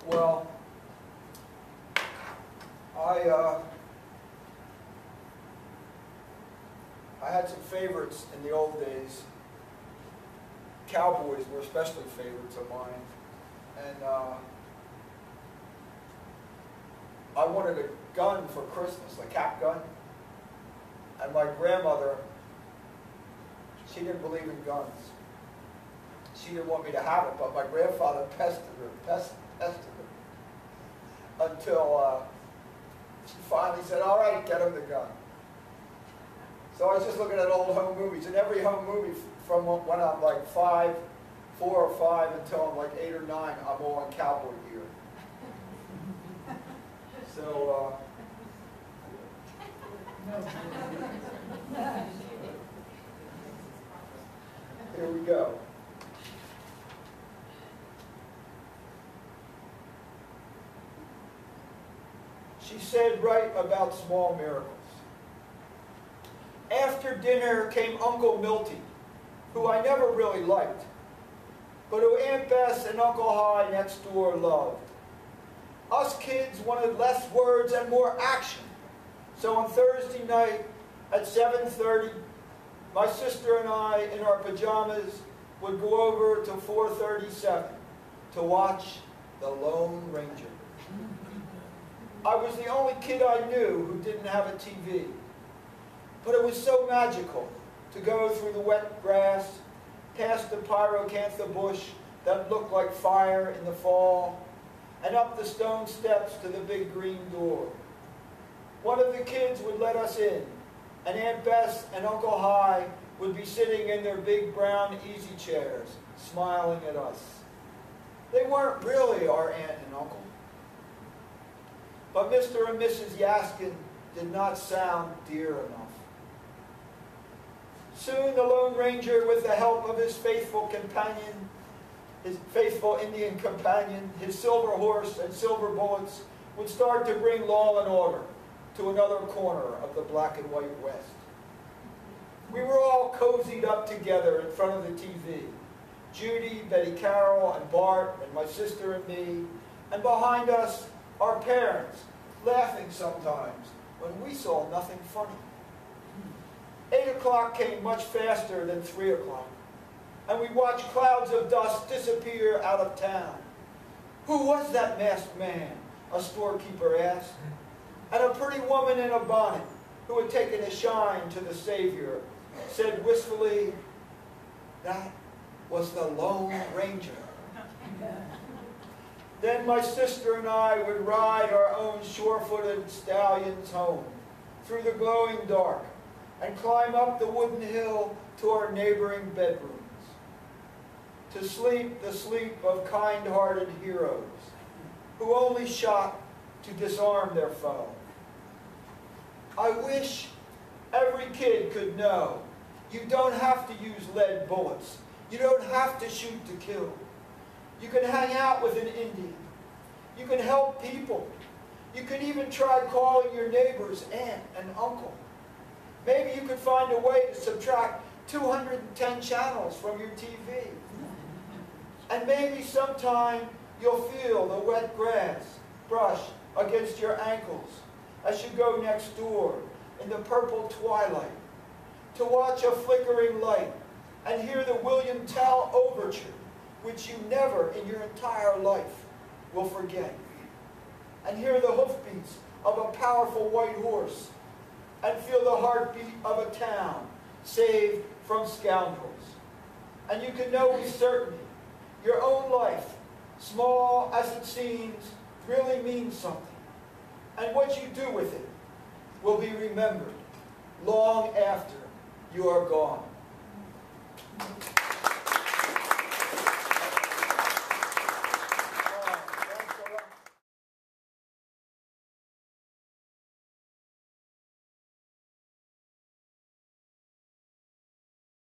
Well, I had some favorites in the old days. Cowboys were especially favorites of mine. And I wanted a gun for Christmas, a cap gun. And my grandmother, she didn't believe in guns. She didn't want me to have it, but my grandfather pestered her, until she finally said, all right, get him the gun. So I was just looking at old home movies, and every home movie from when I'm like 4 or 5 until I'm like 8 or 9, I'm all in cowboy gear. So, here we go. She said, write about small miracles. After dinner came Uncle Milty, who I never really liked, but who Aunt Bess and Uncle Hi next door loved. Us kids wanted less words and more action. So on Thursday night at 7:30, my sister and I, in our pajamas, would go over to 437 to watch The Lone Ranger. I was the only kid I knew who didn't have a TV. But it was so magical to go through the wet grass, past the pyracantha bush that looked like fire in the fall, and up the stone steps to the big green door. One of the kids would let us in, and Aunt Bess and Uncle Hi would be sitting in their big brown easy chairs, smiling at us. They weren't really our aunt and uncle. But Mr. and Mrs. Yaskin did not sound dear enough. Soon the Lone Ranger, with the help of his faithful companion, his faithful Indian companion, his silver horse and silver bullets, would start to bring law and order to another corner of the black and white West. We were all cozied up together in front of the TV. Judy, Betty Carroll, and Bart, and my sister and me, and behind us, our parents, laughing sometimes when we saw nothing funny. 8 o'clock came much faster than 3 o'clock, and we watched clouds of dust disappear out of town. Who was that masked man? A storekeeper asked. And a pretty woman in a bonnet, who had taken a shine to the Savior, said wistfully, that was the Lone Ranger. Then my sister and I would ride our own sure-footed stallions home through the glowing dark and climb up the wooden hill to our neighboring bedrooms, to sleep the sleep of kind-hearted heroes who only shot to disarm their foe. I wish every kid could know you don't have to use lead bullets. You don't have to shoot to kill. You can hang out with an Indian. You can help people. You can even try calling your neighbor's aunt and uncle. Maybe you could find a way to subtract 210 channels from your TV. And maybe sometime you'll feel the wet grass brush against your ankles as you go next door in the purple twilight to watch a flickering light and hear the William Tell Overture, which you never in your entire life will forget, and hear the hoofbeats of a powerful white horse, and feel the heartbeat of a town saved from scoundrels. And you can know with certainty your own life, small as it seems, really means something. And what you do with it will be remembered long after you are gone.